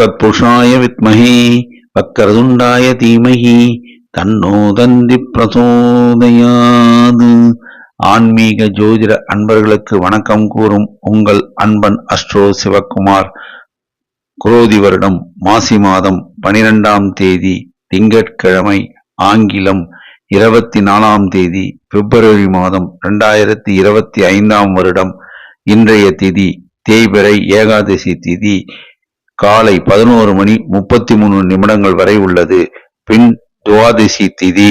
தத்புருஷாய வித்மஹே வக்கரதுண்டாய தீமஹி தன்னோ தந்தி பிரசோதயாது. ஆன்மீக ஜோதிட அன்பர்களுக்கு வணக்கம் கூறும் உங்கள் அன்பன் அஸ்ட்ரோ சிவக்குமார். குரோதி வருடம் மாசி மாதம் 12ஆம் தேதி திங்கட்கிழமை, ஆங்கிலம் 24ஆம் தேதி பிப்ரவரி மாதம் 2025ஆம் வருடம். இன்றைய திதி தேய்பிறை ஏகாதசி திதி காலை 11:33 வரை உள்ளது. பின் துவாதசி திதி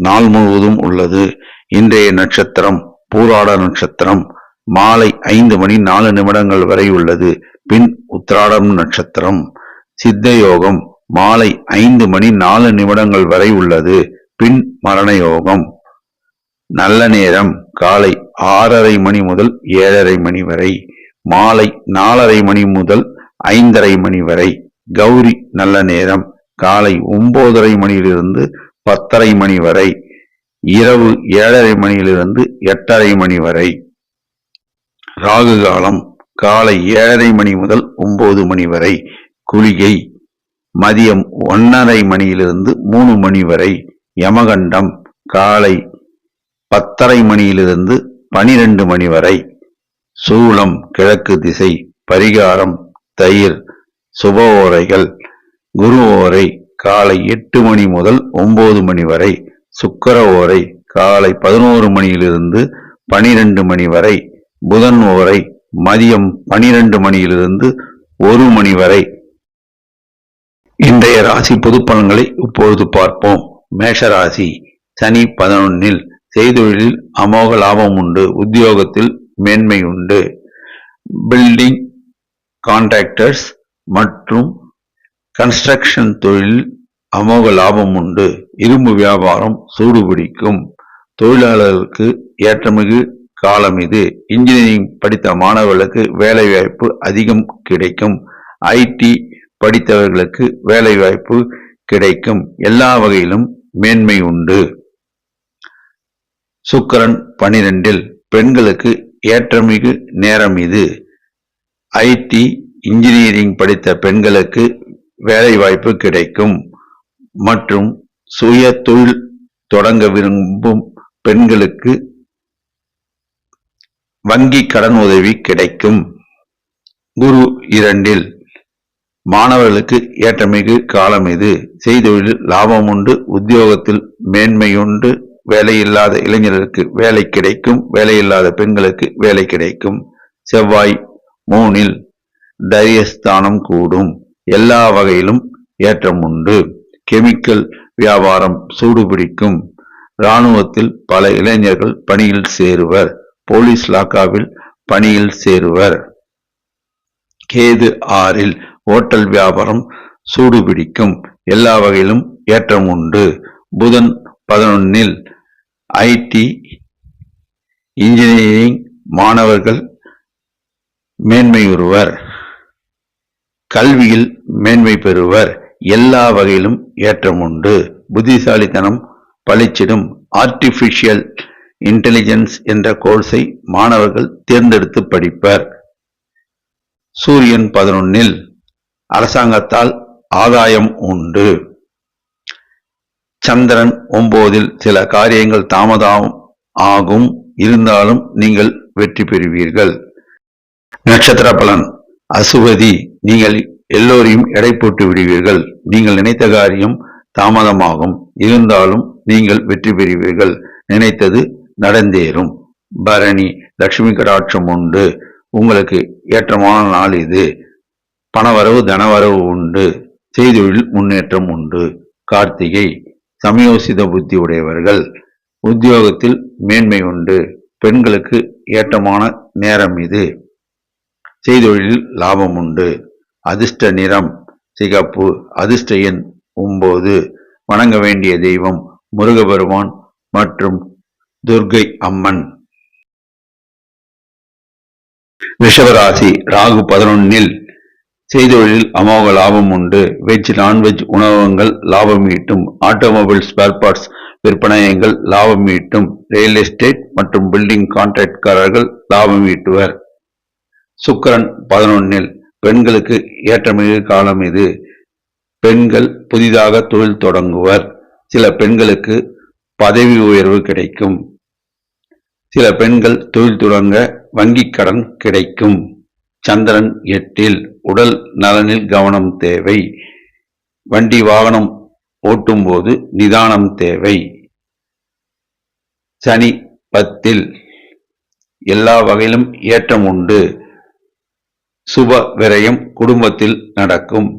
நாள் முழுவதும் உள்ளது. இன்றைய நட்சத்திரம் பூராட நட்சத்திரம் மாலை 5:04 வரை உள்ளது. பின் உத்திராடம் நட்சத்திரம். சித்த யோகம் மாலை 5:04 வரை உள்ளது. பின் மரண யோகம். நல்ல நேரம் காலை 6:30 மணி முதல் 7:30 மணி வரை, மாலை 4:30 மணி முதல் 5:30 மணி வரை. கௌரி நல்ல நேரம் காலை 9:30 மணியிலிருந்து 10:30 மணி வரை, இரவு 7:30 மணியிலிருந்து 8:30 மணி வரை. ராகு காலம் காலை 7:30 மணி முதல் 9 மணி வரை. குளிகை மதியம் 1:30 மணியிலிருந்து 3 மணி வரை. யமகண்டம் காலை 10:30 மணியிலிருந்து 12 மணி வரை. சூலம் கிழக்கு திசை. பரிகாரம் தயிர். சுப ஓரைகள். குரு ஓரை காலை 8 மணி முதல் 9 மணி வரை. சுக்கிர ஓரை காலை 11 மணியிலிருந்து 12 மணி வரை. புதன் ஓரை மதியம் 12 மணியிலிருந்து 1 மணி வரை. இன்றைய ராசி பொது பலன்களை இப்பொழுது பார்ப்போம். மேஷராசி. சனி 11. செய்தொழிலில் அமோக லாபம் உண்டு. உத்தியோகத்தில் மேன்மை உண்டு. பில்டிங் கான்ட்ராக்டர்ஸ் மற்றும் கன்ஸ்ட்ரக்ஷன் தொழிலில் அமோக லாபம் உண்டு. இரும்பு வியாபாரம் சூடுபிடிக்கும். தொழிலாளர்களுக்கு ஏற்றமிகு காலம் இது. இன்ஜினியரிங் படித்த மாணவர்களுக்கு வேலை வாய்ப்பு அதிகம் கிடைக்கும். ஐடி படித்தவர்களுக்கு வேலை வாய்ப்பு கிடைக்கும். எல்லா வகையிலும் மேன்மை உண்டு. சுக்கிரன் 12. பெண்களுக்கு ஏற்றமிகு நேரம் இது. ஐடி இன்ஜினியரிங் படித்த பெண்களுக்கு வேலை வாய்ப்பு கிடைக்கும் மற்றும் சுய தொழில் தொடங்க விரும்பும் பெண்களுக்கு வங்கி கடன் உதவி கிடைக்கும். குரு 2. மாணவர்களுக்கு ஏற்றமிகு காலம் இது. செய்தொழிலில் லாபம் உண்டு. உத்தியோகத்தில் மேன்மையுண்டு. வேலையில்லாத இளைஞர்களுக்கு வேலை கிடைக்கும். வேலையில்லாத பெண்களுக்கு வேலை கிடைக்கும். செவ்வாய் 3. தைரியஸ்தானம் கூடும். எல்லா வகையிலும் ஏற்றம் உண்டு. கெமிக்கல் வியாபாரம் சூடுபிடிக்கும். இராணுவத்தில் பல இளைஞர்கள் பணியில் சேருவர். போலீஸ் லாக்காவில் பணியில் சேருவர். கேது 6. ஓட்டல் வியாபாரம் சூடுபிடிக்கும். எல்லா வகையிலும் ஏற்றம் உண்டு. புதன் 11. ஐடி இன்ஜினியரிங் மாணவர்கள் மேன்மையுறுவர். கல்வியில் மேன்மை பெறுவர். எல்லா வகையிலும் ஏற்றம் உண்டு. புத்திசாலித்தனம் பளிச்சிடும். ஆர்டிபிஷியல் இன்டெலிஜென்ஸ் என்ற கோர்ஸை மாணவர்கள் தேர்ந்தெடுத்து படிப்பர். சூரியன் 11. அரசாங்கத்தால் ஆதாயம் உண்டு. சந்திரன் 9. சில காரியங்கள் தாமதம் ஆகும். இருந்தாலும் நீங்கள் வெற்றி பெறுவீர்கள். நட்சத்திர பலன். அசுவதி. நீங்கள் எல்லோரையும் எடை போட்டு விடுவீர்கள். நீங்கள் நினைத்த காரியம் தாமதமாகும். இருந்தாலும் நீங்கள் வெற்றி பெறுவீர்கள். நினைத்தது நடந்தேறும். பரணி. லட்சுமி கடாட்சம் உண்டு. உங்களுக்கு ஏற்றமான நாள் இது. பணவரவு தனவரவு உண்டு. செய்தொழில் முன்னேற்றம் உண்டு. கார்த்திகை. சமயோசித புத்தி உடையவர்கள். உத்தியோகத்தில் மேன்மை உண்டு. பெண்களுக்கு ஏற்றமான நேரம் இது. செய்தொழிலில் லாபம் உண்டு. அதிர்ஷ்ட நிறம் சிகப்பு. அதிர்ஷ்ட எண் 9. வணங்க வேண்டிய தெய்வம் முருகபெருமான் மற்றும் துர்க்கை அம்மன். ரிஷபராசி. ராகு 11. செய்தொழிலில் அமோக லாபம் உண்டு. வெஜ் நான்வெஜ் உணவகங்கள் லாபம் ஈட்டும். ஆட்டோமொபைல் ஸ்பேர் பார்ட்ஸ் விற்பனையங்கள் லாபம் ஈட்டும். ரியல் எஸ்டேட் மற்றும் பில்டிங் கான்ட்ராக்ட்காரர்கள் லாபம் ஈட்டுவர். சுக்கிரன் 11. பெண்களுக்கு ஏற்றமிகு காலம் இது. பெண்கள் புதிதாக தொழில் தொடங்குவர். சில பெண்களுக்கு பதவி உயர்வு கிடைக்கும். சில பெண்கள் தொழில் தொடங்க வங்கிக் கடன் கிடைக்கும். சந்திரன் 8 உடல் நலனில் கவனம் தேவை. வண்டி வாகனம் ஓட்டும் போது நிதானம் தேவை. சனி 10 எல்லா வகையிலும் ஏற்றம் உண்டு. சுப விரயம் குடும்பத்தில் நடக்கும்.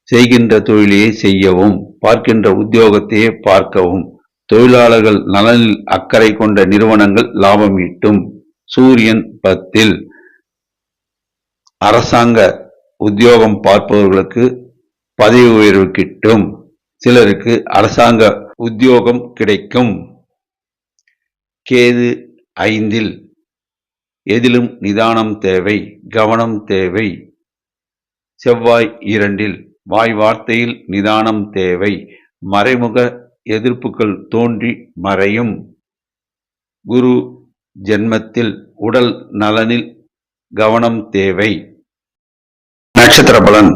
செய்கின்ற தொழிலையே செய்யவும், பார்க்கின்ற உத்தியோகத்தையே பார்க்கவும். தொழிலாளர்கள் நலனில் அக்கறை கொண்ட நிறுவனங்கள் லாபம் ஈட்டும். சூரியன் 10 அரசாங்க உத்தியோகம் பார்ப்பவர்களுக்கு பதவி உயர்வு கிட்டும். சிலருக்கு அரசாங்க உத்தியோகம் கிடைக்கும். கேது 5 எதிலும் நிதானம் தேவை, கவனம் தேவை. செவ்வாய் 2 வாய் வார்த்தையில் நிதானம் தேவை. மறைமுக எதிர்ப்புகள் தோன்றி மறையும். குரு ஜென்மத்தில் உடல் நலனில் கவனம் தேவை. நட்சத்திர பலன்.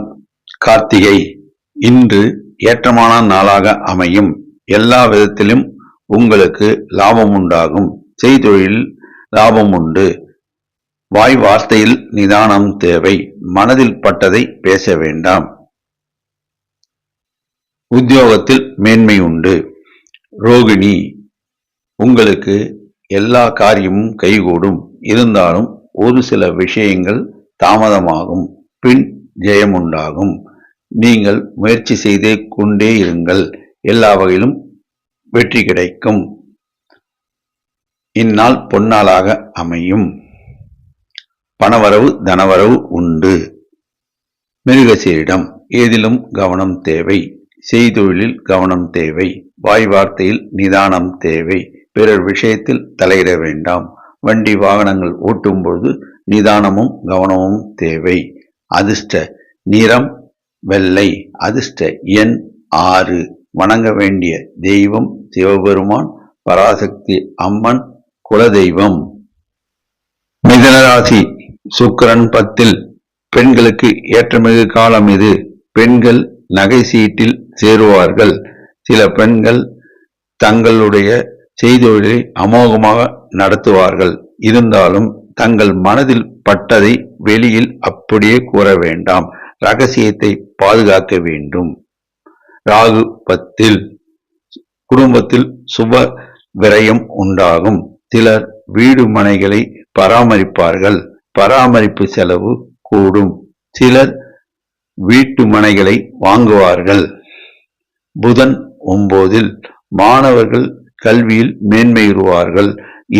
கார்த்திகை இன்று ஏற்றமான நாளாக அமையும். எல்லா விதத்திலும் உங்களுக்கு லாபம் உண்டாகும். செய்தொழிலில் லாபம் உண்டு. வாய் வார்த்தையில் நிதானம் தேவை. மனதில் பட்டதை பேச வேண்டாம். உத்தியோகத்தில் மேன்மை உண்டு. ரோகிணி உங்களுக்கு எல்லா காரியமும் கைகூடும். இருந்தாலும் ஒரு சில விஷயங்கள் தாமதமாகும். பின் ஜெயம் உண்டாகும். நீங்கள் முயற்சி செய்தே கொண்டே இருங்கள். எல்லா வகையிலும் வெற்றி கிடைக்கும். இந்நாள் பொன்னாளாக அமையும். பணவரவு தனவரவு உண்டு. மிருகசீரிடம் ஏதிலும் கவனம் தேவை. செய்தொழிலில் கவனம் தேவை. வாய் வார்த்தையில் நிதானம் தேவை. பிறர் விஷயத்தில் தலையிட வேண்டாம். வண்டி வாகனங்கள் ஓட்டும்போது நிதானமும் கவனமும் தேவை. அதிர்ஷ்ட நிறம் வெள்ளை. அதிர்ஷ்ட எண் 6. வணங்க வேண்டிய தெய்வம் சிவபெருமான், பராசக்தி அம்மன், குலதெய்வம். மிதுனராசி சுக்கிரன் 10 பெண்களுக்கு ஏற்றமிகு காலம் இது. பெண்கள் நகை சீட்டில் சேருவார்கள். சில பெண்கள் தங்களுடைய செய்தொழிலை அமோகமாக நடத்துவார்கள். இருந்தாலும் தங்கள் மனதில் பட்டதை வெளியில் அப்படியே கூற வேண்டாம். ரகசியத்தை பாதுகாக்க வேண்டும். ராகு 10 குடும்பத்தில் சுப விரயம் உண்டாகும். சிலர் வீடு மனைகளை பராமரிப்பார்கள். பராமரிப்பு செலவு கூடும். சிலர் வீட்டு மனைகளை வாங்குவார்கள். புதன் 9 மாணவர்கள் கல்வியில் மேன்மையுறுவார்கள்.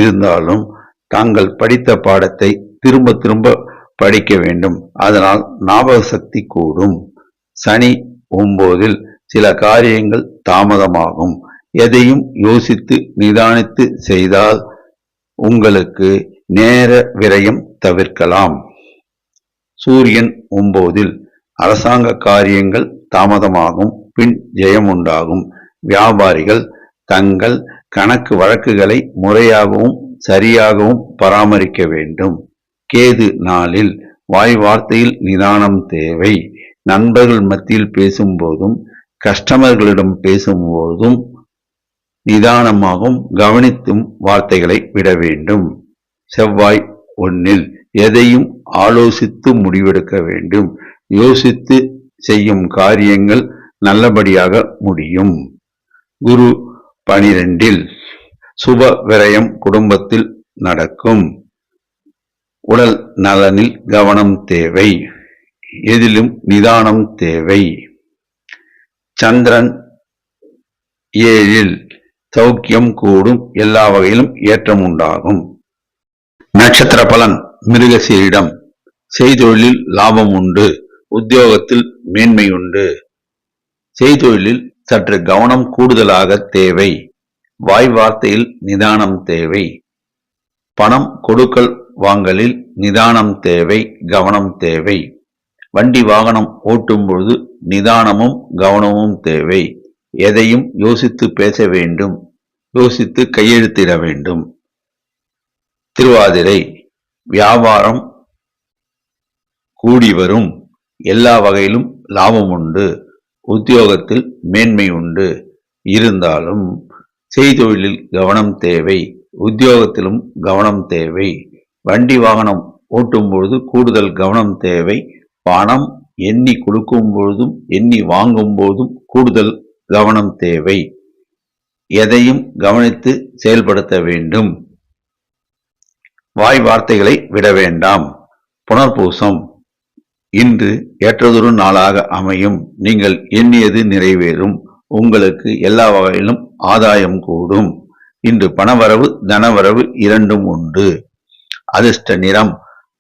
இருந்தாலும் தாங்கள் படித்த பாடத்தை திரும்ப திரும்ப படிக்க வேண்டும். அதனால் ஞாபக சக்தி கூடும். சனி 9 சில காரியங்கள் தாமதமாகும். எதையும் யோசித்து நிதானித்து செய்தால் உங்களுக்கு நேர விரயம் தவிர்க்கலாம். சூரியன் 9 அரசாங்க காரியங்கள் தாமதமாகும். பின் ஜெயம் உண்டாகும். வியாபாரிகள் தங்கள் கணக்கு வழக்குகளை முறையாகவும் சரியாகவும் பராமரிக்க வேண்டும். கேது 4 வாய் வார்த்தையில் நிதானம் தேவை. நண்பர்கள் மத்தியில் பேசும்போதும் கஸ்டமர்களிடம் பேசும்போதும் நிதானமாகவும் கவனித்தும் வார்த்தைகளை விட வேண்டும். செவ்வாய் 1 எதையும் ஆலோசித்து முடிவெடுக்க வேண்டும். யோசித்து செய்யும் காரியங்கள் நல்லபடியாக முடியும். குரு 12 சுப விரயம் குடும்பத்தில் நடக்கும். உடல் நலனில் கவனம் தேவை. எதிலும் நிதானம் தேவை. சந்திரன் 7 சௌக்கியம் கூடும். எல்லா வகையிலும் ஏற்றம் உண்டாகும். நட்சத்திர பலன். மிருகசீரிடம் செய்தொழிலில் லாபம் உண்டு. உத்தியோகத்தில் மேன்மை உண்டு. செய்தொழிலில் சற்று கவனம் கூடுதலாக தேவை. வாய் வார்த்தையில் நிதானம் தேவை. பணம் கொடுக்கல் வாங்கலில் நிதானம் தேவை, கவனம் தேவை. வண்டி வாகனம் ஓட்டும் பொழுது நிதானமும் கவனமும் தேவை. எதையும் யோசித்து பேச வேண்டும். யோசித்து கையெழுத்திட வேண்டும். திருவாதிரை வியாபாரம் கூடி வரும். எல்லா வகையிலும் லாபம் உண்டு. உத்தியோகத்தில் மேன்மை உண்டு. இருந்தாலும் செய்தொழிலில் கவனம் தேவை. உத்தியோகத்திலும் கவனம் தேவை. வண்டி வாகனம் ஓட்டும் பொழுது கூடுதல் கவனம் தேவை. பணம் எண்ணி கொடுக்கும் பொழுதும் எண்ணி வாங்கும் போதும் கூடுதல் கவனம் தேவை. எதையும் கவனித்து செயல்படுத்த வேண்டும். வாய் வார்த்தைகளை விட வேண்டாம். புனர்பூசம் இன்று ஏற்றதொரு நாளாக அமையும். நீங்கள் எண்ணியது நிறைவேறும். உங்களுக்கு எல்லா வகையிலும் ஆதாயம் கூடும். இன்று பணவரவு தனவரவு இரண்டும் உண்டு. அதிர்ஷ்ட நிறம்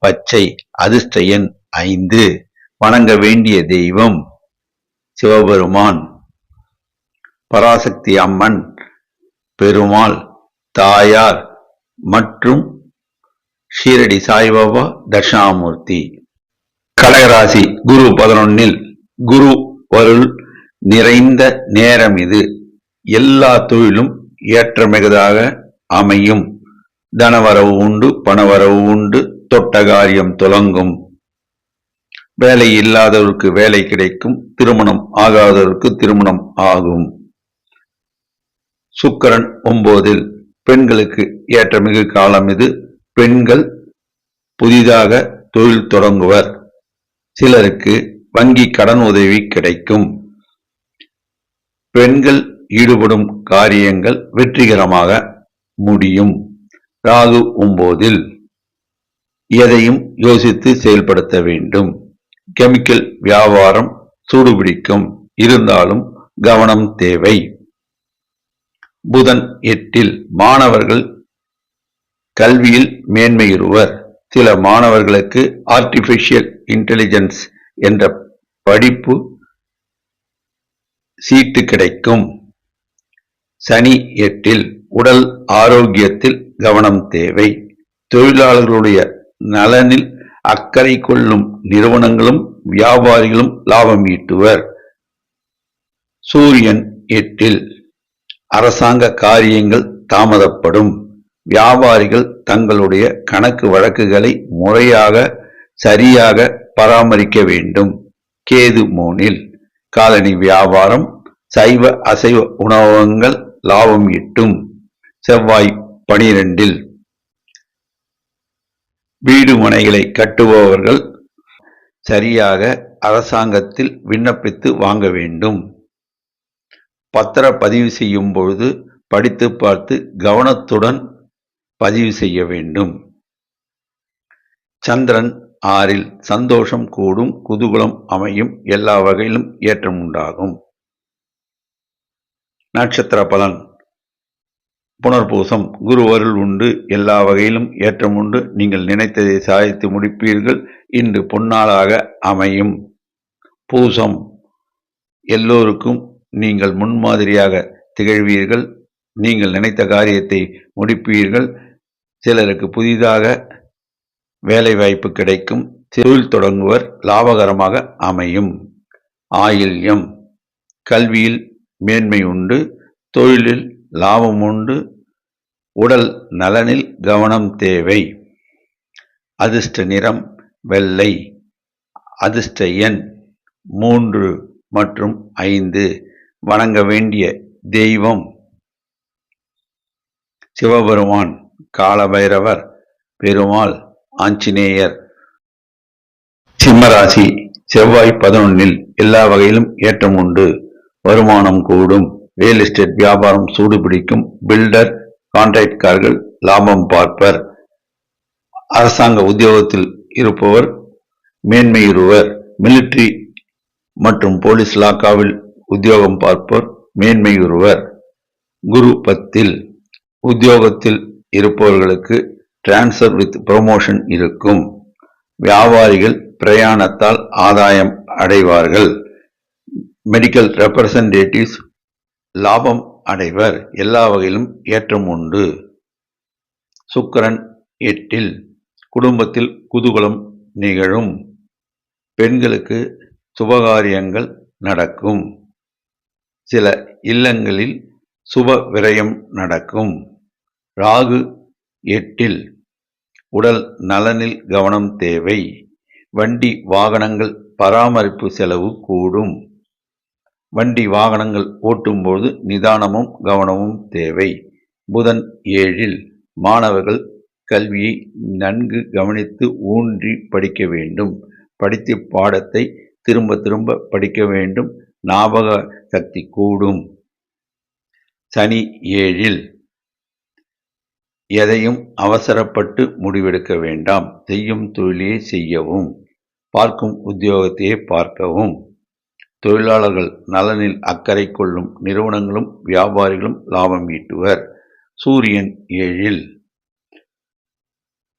பச்சை. அதிர்ஷ்ட எண் 5. வணங்க வேண்டிய தெய்வம் சிவபெருமான், பராசக்தி அம்மன், பெருமாள், தாயார் மற்றும் ஷீரடி சாய்பாபா தட்சிணாமூர்த்தி. கடகராசி குரு 11 குரு அருள் நிறைந்த நேரம் இது. எல்லா தொழிலும் ஏற்றமிகதாக அமையும். தனவரவு உண்டு, பணவரவு உண்டு. தொட்ட காரியம் துலங்கும். வேலை இல்லாதவருக்கு வேலை கிடைக்கும். திருமணம் ஆகாதவருக்கு திருமணம் ஆகும். சுக்கிரன் 9 பெண்களுக்கு ஏற்றமிகு காலம் இது. பெண்கள் புதிதாக தொழில் தொடங்குவர். சிலருக்கு வங்கி கடன் உதவி கிடைக்கும். பெண்கள் ஈடுபடும் காரியங்கள் வெற்றிகரமாக முடியும். ராகு 9 எதையும் யோசித்து செயல்படுத்த வேண்டும். கெமிக்கல் வியாபாரம் சூடுபிடிக்கும். இருந்தாலும் கவனம் தேவை. புதன் 8 மாணவர்கள் கல்வியில் மேன்மையுறுவர். சில மாணவர்களுக்கு ஆர்டிபிஷியல் இன்டெலிஜென்ஸ் என்ற படிப்பு சீட்டு கிடைக்கும். சனி 8 உடல் ஆரோக்கியத்தில் கவனம் தேவை. தொழிலாளர்களுடைய நலனில் அக்கறை கொள்ளும் நிறுவனங்களும் வியாபாரிகளும் லாபம் ஈட்டுவர். சூரியன் 8 அரசாங்க காரியங்கள் தாமதப்படும். வியாபாரிகள் தங்களுடைய கணக்கு வழக்குகளை முறையாக சரியாக பராமரிக்க வேண்டும். கேது 3 காலனி வியாபாரம், சைவ அசைவ உணவகங்கள் லாபம் ஈட்டும். செவ்வாய் 12 வீடு மனைகளை கட்டுபவர்கள் சரியாக அரசாங்கத்தில் விண்ணப்பித்து வாங்க வேண்டும். பத்திர பதிவு செய்யும் பொழுது படித்து பார்த்து கவனத்துடன் பதிவு செய்ய வேண்டும். சந்திரன் 6 சந்தோஷம் கூடும். குதூகலம் அமையும். எல்லா வகையிலும் ஏற்றம் உண்டாகும். நட்சத்திர பலன் புனர்பூசம் குரு அருள் உண்டு. எல்லா வகையிலும் ஏற்றம் உண்டு. நீங்கள் நினைத்ததை சாதித்து முடிப்பீர்கள். இன்று பொன்னாளாக அமையும். பூசம் எல்லோருக்கும் நீங்கள் முன்மாதிரியாக திகழ்வீர்கள். நீங்கள் நினைத்த காரியத்தை முடிப்பீர்கள். சிலருக்கு புதிதாக வேலை வாய்ப்பு கிடைக்கும். தொழில் தொடங்குவர் லாபகரமாக அமையும். ஆயில்யம் கல்வியில் மேன்மை உண்டு. தொழிலில் லாபம் உண்டு. உடல் நலனில் கவனம் தேவை. அதிர்ஷ்ட நிறம் வெள்ளை. அதிர்ஷ்ட எண் 3 மற்றும் 5. வணங்க வேண்டிய தெய்வம் சிவபெருமான், காலபைரவர், பெருமாள், ஆஞ்சநேயர். சிம்மராசி செவ்வாய் 11 எல்லா வகையிலும் ஏற்றம் உண்டு. வருமானம் கூடும். ரியல் எஸ்டேட் வியாபாரம் சூடுபிடிக்கும். பில்டர், கான்ட்ராக்டர்கள் லாபம் பார்ப்பர். அரசாங்க உத்தியோகத்தில் இருப்பவர் மேன்மையுறுவர். மிலிட்டரி மற்றும் போலீஸ் இலாக்காவில் உத்தியோகம் பார்ப்பவர் மேன்மையுறுவர். குரு 10 உத்தியோகத்தில் இருப்பவர்களுக்கு டிரான்ஸ்ஃபர் வித் ப்ரமோஷன் இருக்கும். வியாபாரிகள் பிரயாணத்தால் ஆதாயம் அடைவார்கள். மெடிக்கல் ரெப்ரசன்டேட்டிவ்ஸ் லாபம் அடைவர். எல்லா வகையிலும் ஏற்றம் உண்டு. சுக்கிரன் 8 குடும்பத்தில் குதூகலம் நிகழும். பெண்களுக்கு சுபகாரியங்கள் நடக்கும். சில இல்லங்களில் சுப விரயம் நடக்கும். ராகு 8 உடல் நலனில் கவனம் தேவை. வண்டி வாகனங்கள் பராமரிப்பு செலவு கூடும். வண்டி வாகனங்கள் ஓட்டும்போது நிதானமும் கவனமும் தேவை. புதன் 7 மாணவர்கள் கல்வியை நன்கு கவனித்து ஊன்றி படிக்க வேண்டும். படித்த பாடத்தை திரும்ப திரும்ப படிக்க வேண்டும். ஞாபக சக்தி கூடும். சனி 7 எதையும் அவசரப்பட்டு முடிவெடுக்க வேண்டாம். செய்யும் தொழிலையே செய்யவும், பார்க்கும் உத்தியோகத்தையே பார்க்கவும். தொழிலாளர்கள் நலனில் அக்கறை கொள்ளும் நிறுவனங்களும் வியாபாரிகளும் லாபம் ஈட்டுவர். சூரியன் 7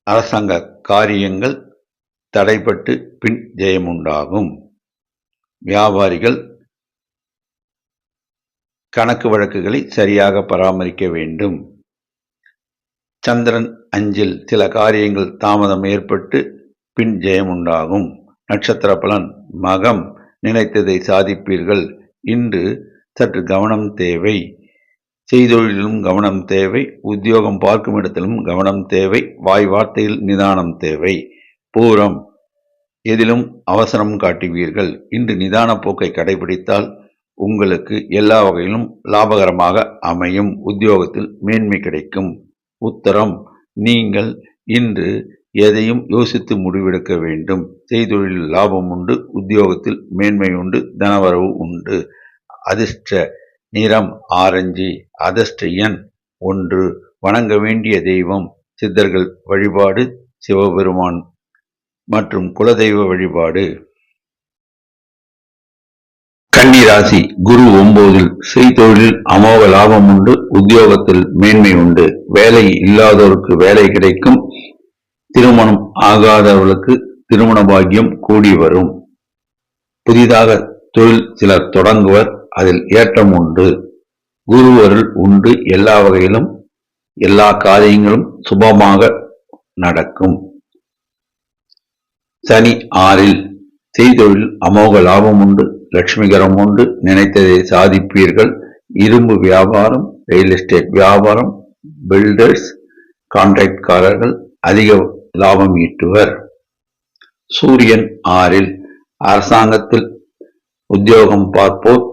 அரசாங்க காரியங்கள் தடைபட்டு பின் ஜெயமுண்டாகும். வியாபாரிகள் கணக்கு வழக்குகளை சரியாக பராமரிக்க வேண்டும். சந்திரன் 5 சில காரியங்கள் தாமதம் ஏற்பட்டு பின் ஜெயமுண்டாகும். நட்சத்திர பலன் மகம் நினைத்ததை சாதிப்பீர்கள். இன்று சற்று கவனம் தேவை. செய்தொழிலும் கவனம் தேவை. உத்தியோகம் பார்க்கும் இடத்திலும் கவனம் தேவை. வாய் வார்த்தையில் நிதானம் தேவை. பூரம் எதிலும் அவசரம் காட்டுவீர்கள். இன்று நிதான போக்கை கடைபிடித்தால் உங்களுக்கு எல்லா வகையிலும் லாபகரமாக அமையும். உத்தியோகத்தில் மேன்மை கிடைக்கும். உத்தரம் நீங்கள் இன்று எதையும் யோசித்து முடிவெடுக்க வேண்டும். செய்தொழில் லாபம் உண்டு. உத்தியோகத்தில் மேன்மை உண்டு. தனவரவு உண்டு. அதிர்ஷ்ட நிறம் ஆரஞ்சு. அதிர்ஷ்ட எண் 1. வணங்க வேண்டிய தெய்வம் சித்தர்கள் வழிபாடு, சிவபெருமான் மற்றும் குலதெய்வ வழிபாடு. கன்னிராசி குரு 9 செய்தொழில் அமோக லாபம் உண்டு. உத்தியோகத்தில் மேன்மை உண்டு. வேலை இல்லாதோருக்கு வேலை கிடைக்கும். திருமணம் ஆகாதவர்களுக்கு திருமண பாக்கியம் கூடி வரும். புதிதாக தொழில் சிலர் தொடங்குவர். அதில் ஏற்றம் உண்டு. குரு அருள் உண்டு. எல்லா வகையிலும் எல்லா காரியங்களும் சுபமாக நடக்கும். சனி 6 செய்தொழில் அமோக லாபம் உண்டு. லட்சுமிகரம் உண்டு. நினைத்ததை சாதிப்பீர்கள். இரும்பு வியாபாரம், ரியல் எஸ்டேட் வியாபாரம், பில்டர்ஸ், கான்ட்ராக்ட்காரர்கள் அதிக லாபம் ஈட்டுவர். சூரியன் 6 அரசாங்கத்தில் உத்தியோகம் பார்ப்போர்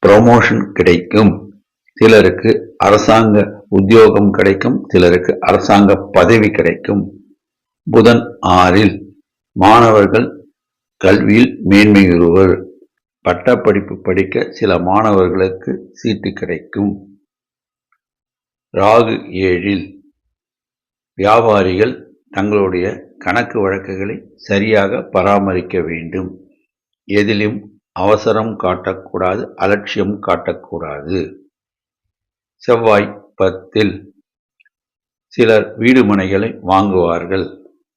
ப்ரமோஷன் கிடைக்கும். சிலருக்கு அரசாங்க உத்தியோகம் கிடைக்கும். சிலருக்கு அரசாங்க பதவி கிடைக்கும். புதன் 6 மாணவர்கள் கல்வியில் மேன்மை பெறுவர். பட்டப்படிப்பு படிக்க சில மாணவர்களுக்கு சீட்டு கிடைக்கும். ராகு 7 வியாபாரிகள் தங்களுடைய கணக்கு வழக்குகளை சரியாக பராமரிக்க வேண்டும். எதிலும் அவசரம் காட்டக்கூடாது. அலட்சியம் காட்டக்கூடாது. செவ்வாய் 10 சிலர் வீடு மனைகளை வாங்குவார்கள்.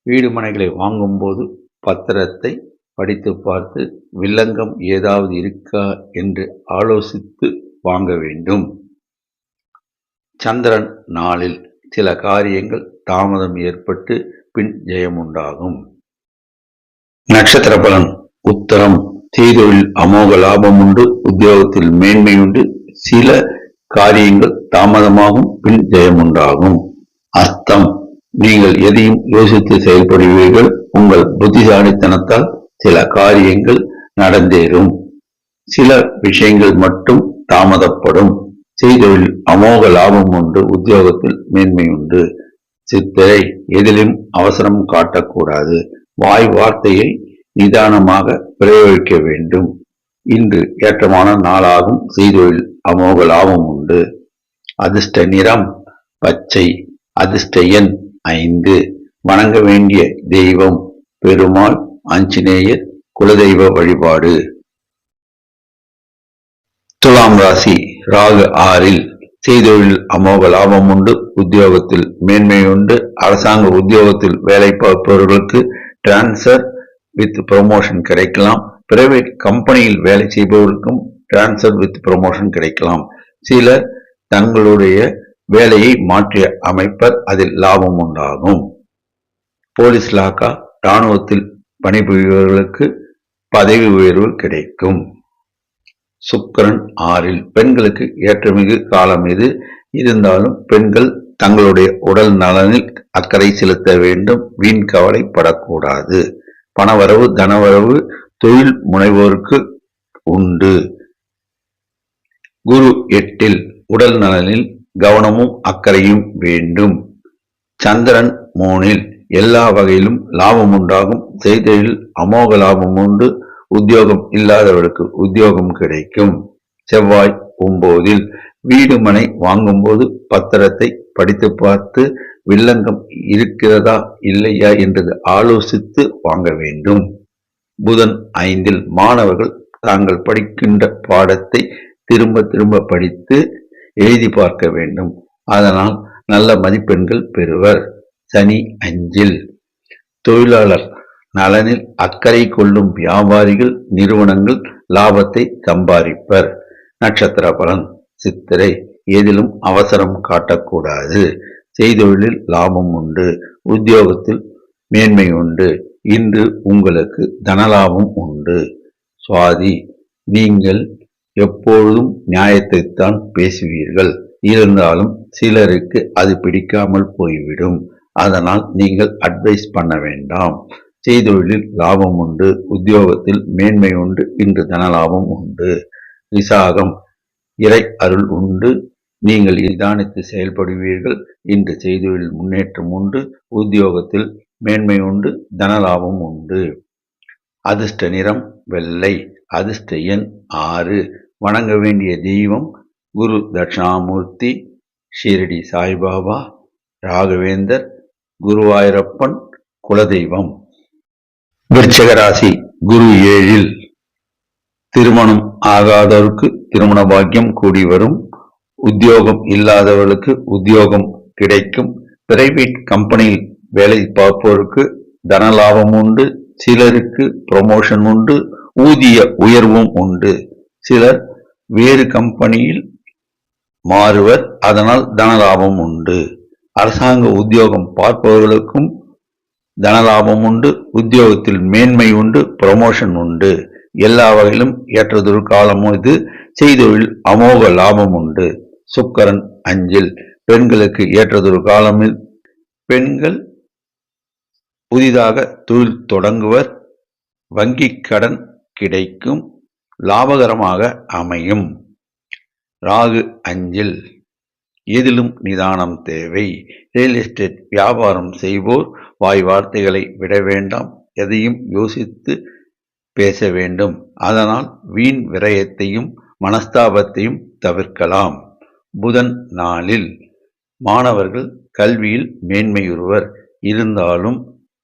வீடு மனைகளை வாங்கும்போது பத்திரத்தை படித்து பார்த்து வில்லங்கம் ஏதாவது இருக்கா என்று ஆலோசித்து வாங்க வேண்டும். சந்திரன் 4 சில காரியங்கள் தாமதம் ஏற்பட்டு பின் ஜெயமுண்டாகும். நட்சத்திர பலன் உத்தரம் செய்தொழில் அமோக லாபம் உண்டு. உத்தியோகத்தில் மேன்மை உண்டு. சில காரியங்கள் தாமதமாகும் பின் ஜெயமுண்டாகும். அர்த்தம் நீங்கள் எதையும் யோசித்து செயல்படுவீர்கள். உங்கள் புத்திசாலித்தனத்தால் சில காரியங்கள் நடந்தேறும். சில விஷயங்கள் மட்டும் தாமதப்படும். செய்தொழில் அமோக லாபம் உண்டு. உத்தியோகத்தில் மேன்மை உண்டு. சித்திரை எதிலும் அவசரம் காட்டக்கூடாது. வாய் வார்த்தையை நிதானமாக பிரயோகிக்க வேண்டும். இன்று ஏற்றமான நாளாகும். செய்தொழில் அமோக லாபம் உண்டு. அதிர்ஷ்ட நிறம் பச்சை. அதிர்ஷ்ட எண் 5 வணங்க வேண்டிய தெய்வம் பெருமாள், ஆஞ்சநேயர், குலதெய்வ வழிபாடு. துலாம் ராசி ராகு 6 செய்தொழில் அமோக லாபம் உண்டு. உத்தியோகத்தில் மேன்மை உண்டு. அரசாங்க உத்தியோகத்தில் வேலை பார்ப்பவர்களுக்கு டிரான்ஸ்பர் வித் ப்ரமோஷன் கிடைக்கலாம். பிரைவேட் கம்பெனியில் வேலை செய்பவர்களுக்கும் டிரான்ஸ்பர் வித் ப்ரமோஷன் கிடைக்கலாம். சிலர் தங்களுடைய வேலையை மாற்றி அமைப்பர். அதில் லாபம் உண்டாகும். போலீஸ் லாக்கா இராணுவத்தில் பணிபுரிபவர்களுக்கு பதவி உயர்வு கிடைக்கும். சுக்கிரன் 6 பெண்களுக்கு ஏற்றமிகு காலம் இது. இருந்தாலும் பெண்கள் தங்களுடைய உடல் நலனில் அக்கறை செலுத்த வேண்டும். வீண் கவலைப்படக்கூடாது. பணவரவு, தனவரவு தொழில் முனைவோருக்கு உண்டு. குரு 8 உடல் நலனில் கவனமும் அக்கறையும் வேண்டும். சந்திரன் 3 எல்லா வகையிலும் லாபம் உண்டாகும். செய்தொழில் அமோக லாபம் உண்டு. உத்தியோகம் இல்லாதவர்களுக்கு உத்தியோகம் கிடைக்கும். செவ்வாய் 9 வீடு மனை வாங்கும்போது பத்திரத்தை படித்து பார்த்து வில்லங்கம் இருக்கிறதா இல்லையா என்று ஆலோசித்து வாங்க வேண்டும். புதன் 5 மாணவர்கள் தாங்கள் படிக்கின்ற பாடத்தை திரும்ப திரும்ப படித்து எழுதி பார்க்க வேண்டும். அதனால் நல்ல மதிப்பெண்கள் பெறுவர். சனி 5 தொழிலாளர் நலனில் அக்கறை கொள்ளும் வியாபாரிகள் நிறுவனங்கள் லாபத்தை சம்பாதிப்பர். நட்சத்திர பலன் சித்திரை எதிலும் அவசரம் காட்டக்கூடாது. செய்தொழிலில் லாபம் உண்டு. உத்தியோகத்தில் மேன்மை உண்டு. இன்று உங்களுக்கு தனலாபம் உண்டு. சுவாதி நீங்கள் எப்பொழுதும் நியாயத்தைத்தான் பேசுவீர்கள். இருந்தாலும் சிலருக்கு அது பிடிக்காமல் போய்விடும். அதனால் நீங்கள் அட்வைஸ் பண்ண வேண்டாம். செய்தொழிலில் லாபம் உண்டு. உத்தியோகத்தில் மேன்மை உண்டு. இன்று தனலாபம் உண்டு. விசாகம் இறை அருள் உண்டு. நீங்கள் நிதானித்து செயல்படுவீர்கள். இன்று செய்தொழில் முன்னேற்றம் உண்டு. உத்தியோகத்தில் மேன்மை உண்டு. தனலாபம் உண்டு. அதிர்ஷ்ட நிறம் வெள்ளை. அதிர்ஷ்ட எண் 6. வணங்க வேண்டிய தெய்வம் குரு தட்சிணாமூர்த்தி, ஷீரடி சாய்பாபா, ராகவேந்தர், குருவாயூரப்பன் குலதெய்வம். விருச்சிக ராசி குரு 7 திருமணம் ஆகாதவருக்கு திருமண பாக்கியம் கூடி வரும். உத்தியோகம் இல்லாதவர்களுக்கு உத்தியோகம் கிடைக்கும். பிரைவேட் கம்பெனியில் வேலை பார்ப்போருக்கு தனலாபம் உண்டு. சிலருக்கு ப்ரமோஷன் உண்டு. ஊதிய உயர்வும் உண்டு. சிலர் வேறு கம்பெனியில் மாறுவர். அதனால் தனலாபம் உண்டு. அரசாங்க உத்தியோகம் பார்ப்பவர்களுக்கும் தனலாபம் உண்டு. உத்தியோகத்தில் மேன்மை உண்டு. ப்ரமோஷன் உண்டு. எல்லா வகையிலும் ஏற்றதொரு காலமும் இது. செய்தொழில் அமோக லாபம் உண்டு. சுக்கிரன் 5 பெண்களுக்கு ஏற்றதொரு காலமில் பெண்கள் புதிதாக தொழில் தொடங்குவர். வங்கி கடன் கிடைக்கும். லாபகரமாக அமையும். ராகு 5 எதிலும் நிதானம் தேவை. ரியல் எஸ்டேட் வியாபாரம் செய்வோர் வாய் வார்த்தைகளை விட வேண்டாம். எதையும் யோசித்து பேச வேண்டும். அதனால் வீண் விரயத்தையும் மனஸ்தாபத்தையும் தவிர்க்கலாம். புதன் 4 மாணவர்கள் கல்வியில் மேன்மையுறுவர். இருந்தாலும்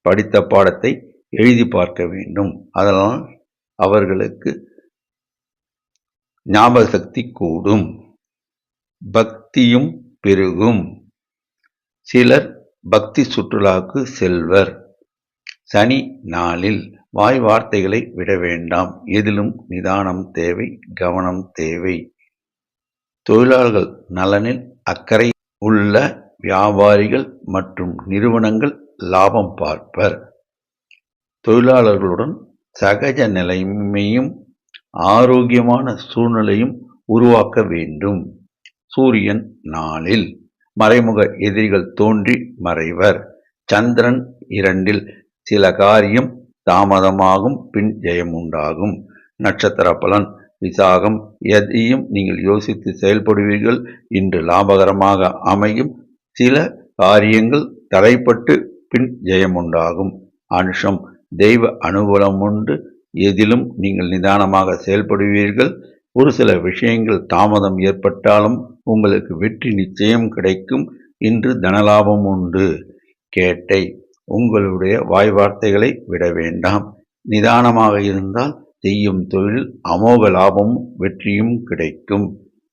படித்த பாடத்தை எழுதி பார்க்க வேண்டும். அதனால் அவர்களுக்கு ஞாபக சக்தி கூடும். பக்தியும் பெருகும். சிலர் பக்தி சுற்றுலாவுக்கு செல்வர். சனி 4 வாய் வார்த்தைகளை விட வேண்டாம். எதிலும் நிதானம் தேவை. கவனம் தேவை. தொழிலாளர்கள் நலனில் அக்கறை உள்ள வியாபாரிகள் மற்றும் நிறுவனங்கள் லாபம் பார்ப்பர். தொழிலாளர்களுடன் சகஜ நிலைமையும் ஆரோக்கியமான சூழ்நிலையும் உருவாக்க வேண்டும். சூரியன் 4 மறைமுக எதிரிகள் தோன்றி மறைவர். சந்திரன் 2 சில காரியம் தாமதமாகும். பின் ஜெயம் உண்டாகும். நட்சத்திர பலன் விசாகம் எதையும் நீங்கள் யோசித்து செயல்படுவீர்கள். இன்று லாபகரமாக அமையும். சில காரியங்கள் தடைப்பட்டு பின் ஜெயம் உண்டாகும். அனுஷம் தெய்வ அனுகூலம் உண்டு. எதிலும் நீங்கள் நிதானமாக செயல்படுவீர்கள். ஒரு சில விஷயங்கள் தாமதம் ஏற்பட்டாலும் உங்களுக்கு வெற்றி நிச்சயம் கிடைக்கும். இன்று தனலாபம் உண்டு. கேட்டை உங்களுடைய வாய் வார்த்தைகளை விட வேண்டாம். நிதானமாக இருந்தால் செய்யும் தொழில் அமோக லாபமும் வெற்றியும் கிடைக்கும்.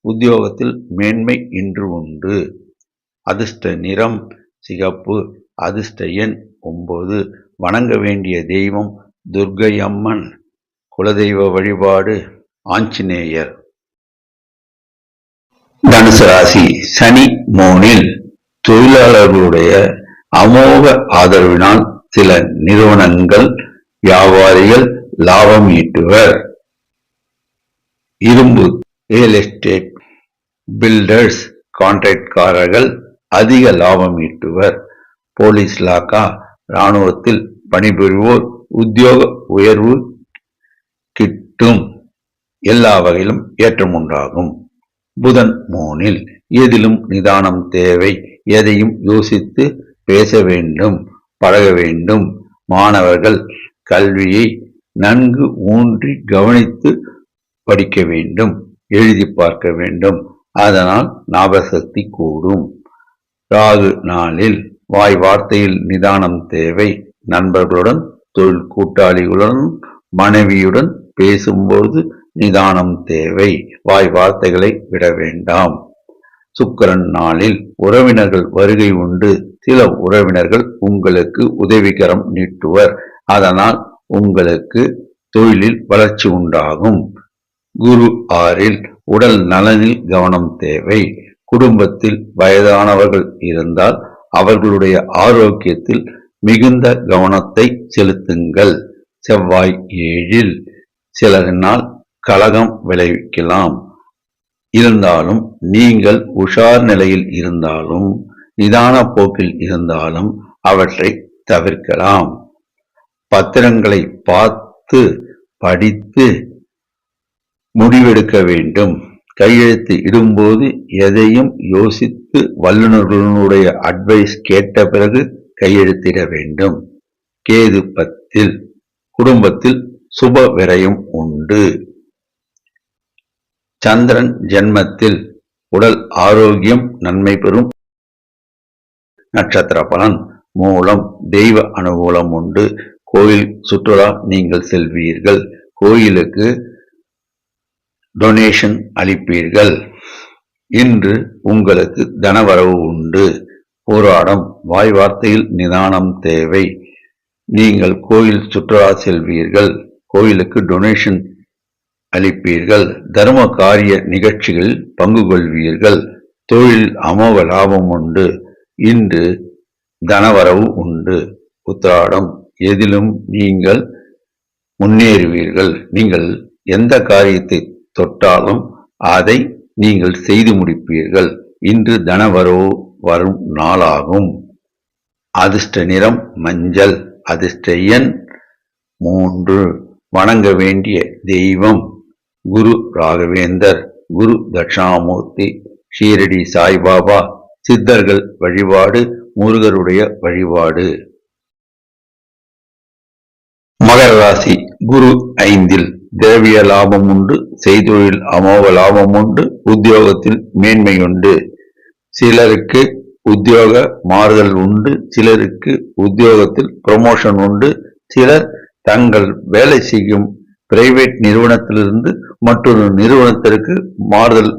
உத்தியோகத்தில் மேன்மை இன்று உண்டு. அதிர்ஷ்ட நிறம் சிகப்பு. அதிர்ஷ்ட எண் 9. வணங்க வேண்டிய தெய்வம் துர்க்கை அம்மன். குலதெய்வ வழிபாடு ஆஞ்சநேயர். தனுசு ராசி சனி 3 தொழிலாளர்களுடைய அமோக ஆதரவினால் சில நிறுவனங்கள் வியாபாரிகள் லாபம் ஈட்டுவர். இரும்பு ரியல் எஸ்டேட் பில்டர்ஸ் கான்ட்ராக்ட்காரர்கள் அதிக லாபம் ஈட்டுவர். போலீஸ் இலாக்கா இராணுவத்தில் பணிபுரிவோர் உத்தியோக உயர்வு கிட்டும். எல்லா வகையிலும் ஏற்றம் உண்டாகும். புதன் 3 எதிலும் நிதானம் தேவை. எதையும் யோசித்து பேச வேண்டும், பழக வேண்டும். மாணவர்கள் கல்வியை நன்கு ஊன்றி கவனித்து படிக்க வேண்டும், எழுதி பார்க்க வேண்டும். அதனால் ஞாபகசக்தி கூடும். ராகு நாளில் வாய் வார்த்தையில் நிதானம் தேவை. நண்பர்களுடன், தொழில் கூட்டாளிகளுடன், மனைவியுடன் பேசும்போது நிதானம் தேவை. வாய் வார்த்தைகளை விட வேண்டாம். சுக்கிரன் நாளில் உறவினர்கள் வருகை உண்டு. சில உறவினர்கள் உங்களுக்கு உதவிகரம் நீட்டுவர். அதனால் உங்களுக்கு தொழிலில் வளர்ச்சி உண்டாகும். குரு 6 உடல் நலனில் கவனம் தேவை. குடும்பத்தில் வயதானவர்கள் இருந்தால் அவர்களுடைய ஆரோக்கியத்தில் மிகுந்த கவனத்தை செலுத்துங்கள். செவ்வாய் 7 சிலரினால் கலகம் விளைவிக்கலாம். இருந்தாலும் நீங்கள் உஷார் நிலையில் இருந்தாலும், நிதான போக்கில் இருந்தாலும் அவற்றை தவிர்க்கலாம். பத்திரங்களை பார்த்து படித்து முடிவெடுக்க வேண்டும். கையெழுத்து இடும்போது எதையும் யோசித்து வல்லுநர்களுடைய அட்வைஸ் கேட்ட பிறகு கையெழுத்திட வேண்டும். கேது 10 குடும்பத்தில் சுப விரயம் உண்டு. சந்திரன் ஜென்மத்தில் உடல் ஆரோக்கியம் நன்மை பெறும். நட்சத்திர பலன் மூலம் தெய்வ அனுகூலம் உண்டு. கோயில் சுற்றுலா நீங்கள் செல்வீர்கள். கோயிலுக்கு டொனேஷன் அளிப்பீர்கள். இன்று உங்களுக்கு தனவரவு உண்டு. போராடம் வாய் வார்த்தையில் நிதானம் தேவை. நீங்கள் கோயில் சுற்றுலா செல்வீர்கள். கோயிலுக்கு டொனேஷன் அளிப்பீர்கள். தர்ம காரிய நிகழ்ச்சிகளில் பங்கு கொள்வீர்கள். தொழில் அமோக லாபம் உண்டு. இன்று தனவரவு உண்டு. உத்திராடம் எதிலும் நீங்கள் முன்னேறுவீர்கள். நீங்கள் எந்த காரியத்தை தொட்டாலும் அதை நீங்கள் செய்து முடிப்பீர்கள். இன்று தனவரவு வரும் நாளாகும். அதிர்ஷ்ட நிறம் மஞ்சள். அதிர்ஷ்ட எண் 3. வணங்க வேண்டிய தெய்வம் குரு ராகவேந்தர், குரு தட்சிணாமூர்த்தி, ஷீரடி சாய்பாபா, சித்தர்கள் வழிபாடு, முருகருடைய வழிபாடு. மகர ராசி குரு 5 திரவிய லாபம் உண்டு. செய்தொழில் அமோக லாபம் உண்டு. உத்தியோகத்தில் மேன்மை உண்டு. சிலருக்கு உத்தியோக மாறுதல் உண்டு. சிலருக்கு உத்தியோகத்தில் ப்ரமோஷன் உண்டு. சிலர் தங்கள் வேலை செய்யும் பிரைவேட் நிறுவனத்திலிருந்து மற்றொரு நிறுவனத்திற்கு மாறுதல்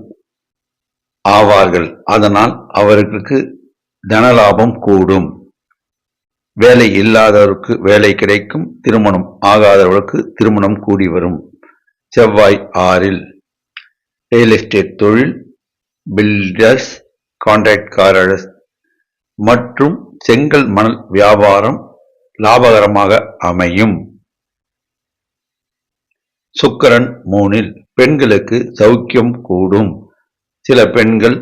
ஆவார்கள். அதனால் அவர்களுக்கு தனலாபம் கூடும். வேலை இல்லாதவருக்கு வேலை கிடைக்கும். திருமணம் ஆகாதவர்களுக்கு திருமணம் கூடி வரும். செவ்வாய் 6 ரியல் எஸ்டேட் தொழில், பில்டர்ஸ், கான்ட்ராக்ட்காரர்ஸ் மற்றும் செங்கல் மணல் வியாபாரம் லாபகரமாக அமையும். சுக்கிரன் 3 பெண்களுக்கு சௌக்கியம் கூடும். சில பெண்கள்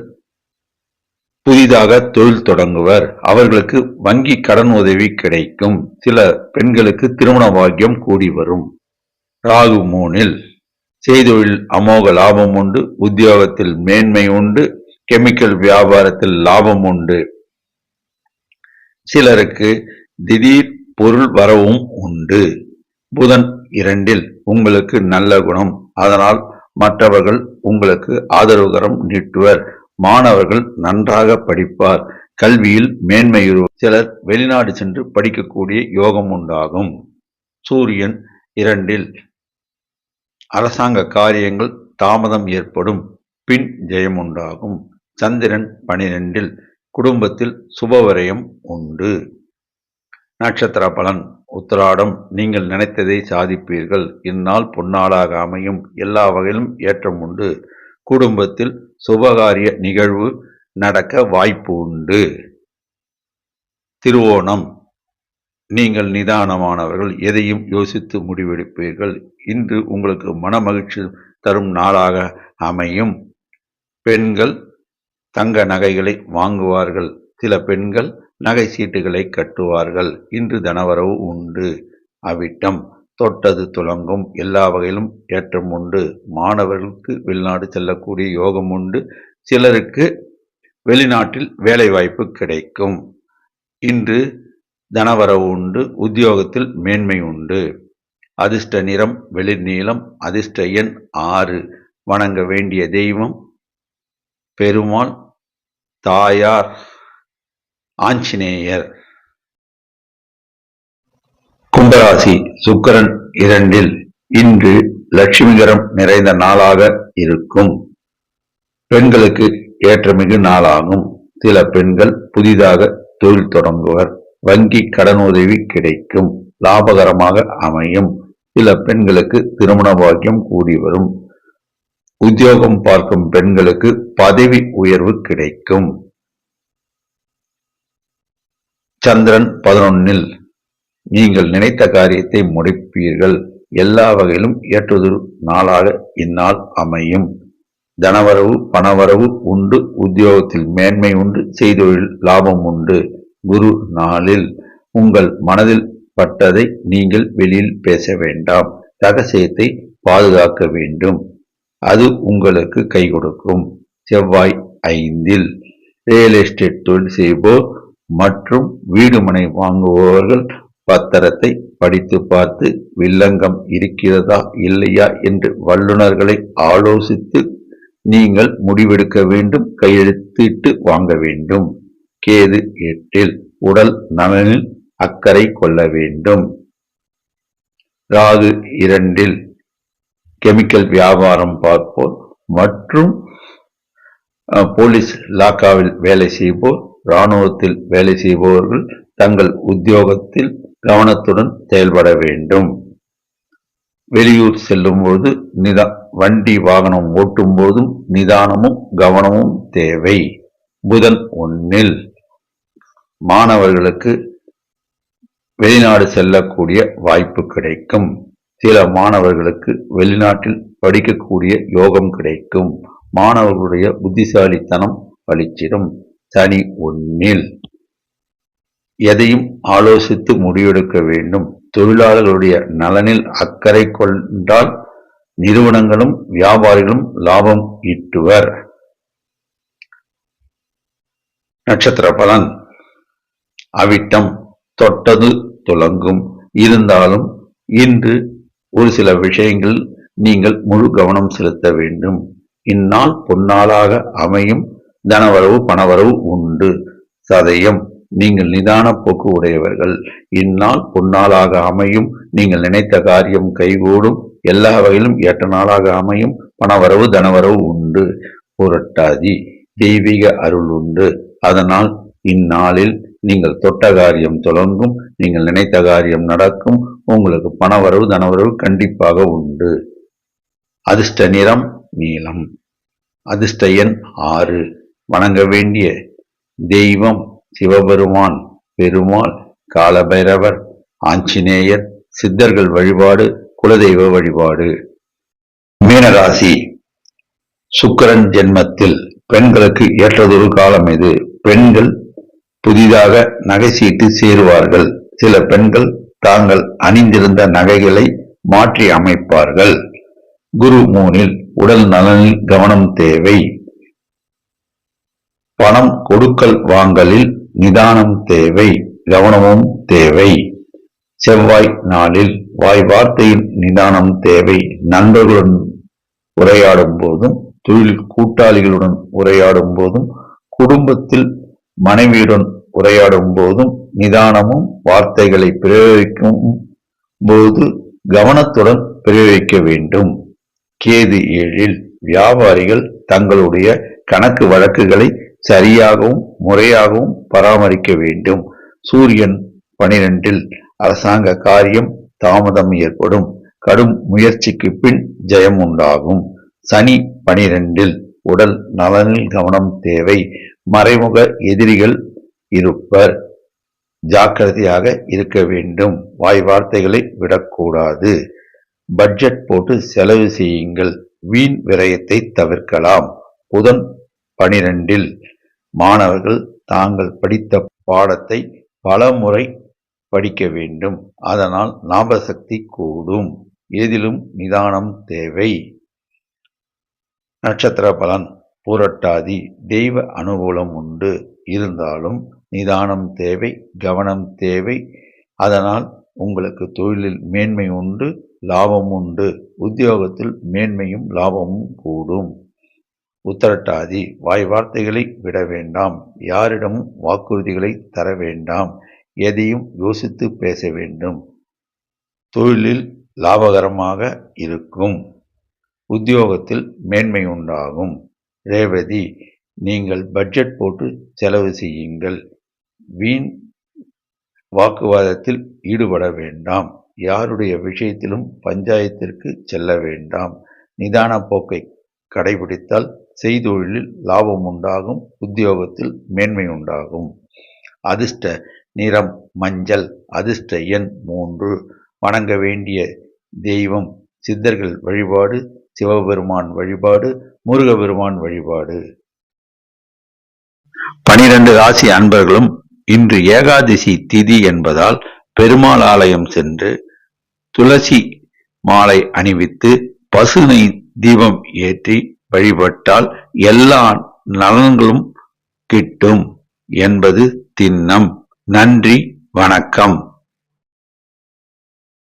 புதிதாக தொழில் தொடங்குவர். அவர்களுக்கு வங்கி கடன் உதவி கிடைக்கும். சில பெண்களுக்கு திருமண பாக்கியம் கூடி வரும். ராகு 3 செய்தொழில் அமோக லாபம் உண்டு. உத்தியோகத்தில் மேன்மை உண்டு. கெமிக்கல் வியாபாரத்தில் லாபம் உண்டு. சிலருக்கு திடீர் பொருள் வரவும் உண்டு. புதன் 2 உங்களுக்கு நல்ல குணம். அதனால் மற்றவர்கள் உங்களுக்கு ஆதரவுகரம் நீட்டுவர். மாணவர்கள் நன்றாக படிப்பார். கல்வியில் மேன்மையுறுவர். சிலர் வெளிநாடு சென்று படிக்கக்கூடிய யோகம் உண்டாகும். சூரியன் 2 அரசாங்க காரியங்கள் தாமதம் ஏற்படும். பின் ஜெயம் உண்டாகும். சந்திரன் 12 குடும்பத்தில் சுபவிரயம் உண்டு. நட்சத்திர பலன் உத்திராடம் நீங்கள் நினைத்ததை சாதிப்பீர்கள். இந்நாள் பொன்னாளாக அமையும். எல்லா வகையிலும் ஏற்றம் உண்டு. குடும்பத்தில் சுபகாரிய நிகழ்வு நடக்க வாய்ப்பு உண்டு. திருவோணம் நீங்கள் நிதானமானவர்கள். எதையும் யோசித்து முடிவெடுப்பீர்கள். இன்று உங்களுக்கு மன மகிழ்ச்சி தரும் நாளாக அமையும். பெண்கள் தங்க நகைகளை வாங்குவார்கள். சில பெண்கள் நகை சீட்டுகளை கட்டுவார்கள். இன்று தனவரவு உண்டு. அவிட்டம் தொட்டது துலங்கும். எல்லா வகையிலும் ஏற்றம் உண்டு. மாணவர்களுக்கு வெளிநாடு செல்லக்கூடிய யோகம் உண்டு. சிலருக்கு வெளிநாட்டில் வேலை வாய்ப்பு கிடைக்கும். இன்று தனவரவு உண்டு. உத்தியோகத்தில் மேன்மை உண்டு. அதிர்ஷ்ட நிறம் வெளிர் நீலம். அதிர்ஷ்ட எண் 6. வணங்க வேண்டிய தெய்வம் பெருமாள், தாயார் ஆஞ்சநேயர். கும்பராசி சுக்கிரன் 2. இன்று லட்சுமிகரம் நிறைந்த நாளாக இருக்கும். பெண்களுக்கு ஏற்றமிகு நாளாகும். சில பெண்கள் புதிதாக தொழில் தொடங்குவர். வங்கி கடனுதவி கிடைக்கும். லாபகரமாக அமையும். சில பெண்களுக்கு திருமண பாக்கியம் கூடி வரும். உத்தியோகம் பார்க்கும் பெண்களுக்கு பதவி உயர்வு கிடைக்கும். சந்திரன் 11. நீங்கள் நினைத்த காரியத்தை முடிப்பீர்கள். எல்லா வகையிலும் ஏற்றதொரு நாளாக இந்நாள் அமையும். தனவரவு பணவரவு உண்டு. உத்தியோகத்தில் மேன்மை உண்டு. செய்தொழில் லாபம் உண்டு. குரு நாளில் உங்கள் மனதில் பட்டதை நீங்கள் வெளியில் பேச வேண்டாம். ரகசியத்தை பாதுகாக்க வேண்டும். அது உங்களுக்கு கை கொடுக்கும். செவ்வாய் 5. ரியல் எஸ்டேட் தொழில் செய்வோர் மற்றும் வீடு மனை வாங்குபவர்கள் பத்திரத்தை படித்து பார்த்து வில்லங்கம் இருக்கிறதா இல்லையா என்று வல்லுநர்களை ஆலோசித்து நீங்கள் முடிவெடுக்க வேண்டும். கையெழுத்திட்டு வாங்க வேண்டும். கேது 8. உடல் நலனில் அக்கறை கொள்ள வேண்டும். ராகு 2. கெமிக்கல் வியாபாரம் பார்ப்போர் மற்றும் போலீஸ் இலாக்காவில் வேலை செய்வோர், இராணுவத்தில் வேலை செய்பவர்கள் தங்கள் உத்தியோகத்தில் கவனத்துடன் செயல்பட வேண்டும். வெளியூர் செல்லும் போது வண்டி வாகனம் ஓட்டும் போதும் நிதானமும் கவனமும் தேவை. புதன் 1. மாணவர்களுக்கு வெளிநாடு செல்லக்கூடிய வாய்ப்பு கிடைக்கும். சில மாணவர்களுக்கு வெளிநாட்டில் படிக்கக்கூடிய யோகம் கிடைக்கும். மாணவர்களுடைய புத்திசாலித்தனம் பளிச்சிடும். சனி 1. எதையும் ஆலோசித்து முடிவெடுக்க வேண்டும். தொழிலாளர்களுடைய நலனில் அக்கறை கொண்டால் நிறுவனங்களும் வியாபாரிகளும் லாபம் ஈட்டுவர். நட்சத்திர பலன். அவிட்டம். தொட்டது துலங்கும். இருந்தாலும் இன்று ஒரு சில விஷயங்கள் நீங்கள் முழு கவனம் செலுத்த வேண்டும். இந்நாள் பொன்னாளாக அமையும். தனவரவு பணவரவு உண்டு. சதயம். நீங்கள் நிதான போக்கு உடையவர்கள். இந்நாள் பொன்னாளாக அமையும். நீங்கள் நினைத்த காரியம் கைகூடும். எல்லா வகையிலும் ஏற்ற நாளாக அமையும். பணவரவு தனவரவு உண்டு. புரட்டாதி. தெய்வீக அருள் உண்டு. அதனால் இந்நாளில் நீங்கள் தொட்ட காரியம் தொடங்கும். நீங்கள் நினைத்த காரியம் நடக்கும். உங்களுக்கு பணவரவு தனவரவு கண்டிப்பாக உண்டு. அதிர்ஷ்ட நிறம் நீலம். அதிர்ஷ்ட எண் 6. வணங்க வேண்டிய தெய்வம் சிவபெருமான், பெருமாள், காலபைரவர், ஆஞ்சநேயர், சித்தர்கள் வழிபாடு, குலதெய்வ வழிபாடு. மீனராசி சுக்கிரன் ஜென்மத்தில் பெண்களுக்கு ஏற்றதொரு காலம் இது. பெண்கள் புதிதாக நகை சீட்டு சேருவார்கள். சில பெண்கள் தாங்கள் அணிந்திருந்த நகைகளை மாற்றி அமைப்பார்கள். குரு 3. உடல் நலனில் கவனம் தேவை. பணம் கொடுக்கல் வாங்கலில் நிதானம் தேவை, கவனமும் தேவை. செவ்வாய் 4. வாய் வார்த்தையில் நிதானம் தேவை. நண்பர்களுடன் உரையாடும் போதும், தொழில் கூட்டாளிகளுடன் உரையாடும் போதும், குடும்பத்தில் மனைவியுடன் உரையாடும் போதும் நிதானமும் வார்த்தைகளை பிரயோகிக்கும் போது கவனத்துடன் பிரயோகிக்க வேண்டும். கேது 7. வியாபாரிகள் தங்களுடைய கணக்கு வழக்குகளை சரியாகவும் முறையாகவும் பராமரிக்க வேண்டும். சூரியன் 12. அரசாங்க காரியம் தாமதம் ஏற்படும். கடும் முயற்சிக்கு பின் ஜெயம் உண்டாகும். சனி 12. உடல் நலனில் கவனம் தேவை. மறைமுக எதிரிகள் இருப்பர். ஜாக்கிரதையாக இருக்க வேண்டும். வாய் வார்த்தைகளை விடக்கூடாது. பட்ஜெட் போட்டு செலவு செய்யுங்கள். வீண் விரயத்தை தவிர்க்கலாம். புதன் 12. மாணவர்கள் தாங்கள் படித்த பாடத்தை பல முறை படிக்க வேண்டும். அதனால் ஞாபகசக்தி கூடும். எதிலும் நிதானம் தேவை. நட்சத்திர பலன். பூரட்டாதி தெய்வ அனுகூலம் உண்டு. இருந்தாலும் நிதானம் தேவை, கவனம் தேவை. அதனால் உங்களுக்கு தொழிலில் மேன்மை உண்டு, லாபம் உண்டு. உத்தியோகத்தில் மேன்மையும் லாபமும் கூடும். உத்திரட்டாதி வாய் வார்த்தைகளை விட வேண்டாம். யாரிடமும் வாக்குறுதிகளை தர வேண்டாம். எதையும் யோசித்து பேச வேண்டும். தொழிலில் லாபகரமாக இருக்கும். உத்தியோகத்தில் மேன்மை உண்டாகும். ரேவதி நீங்கள் பட்ஜெட் போட்டு செலவு செய்யுங்கள். வீண் வாக்குவாதத்தில் ஈடுபட வேண்டாம். யாருடைய விஷயத்திலும் பஞ்சாயத்திற்கு செல்ல வேண்டாம். நிதான போக்கை கடைபிடித்தால் செய்தொழிலில் லாபம் உண்டாகும். உத்தியோகத்தில் மேன்மை உண்டாகும். அதிர்ஷ்ட நிறம் மஞ்சள். அதிர்ஷ்ட எண் 3. வணங்க வேண்டிய தெய்வம் சித்தர்கள் வழிபாடு, சிவபெருமான் வழிபாடு, முருகபெருமான் வழிபாடு. 12 ராசி அன்பர்களும் இன்று ஏகாதசி திதி என்பதால் பெருமாள் ஆலயம் சென்று துளசி மாலை அணிவித்து பசுனை தீபம் ஏற்றி வழிபட்டால் எல்லா நலன்களும் கிட்டும் என்பது திண்ணம். நன்றி, வணக்கம்.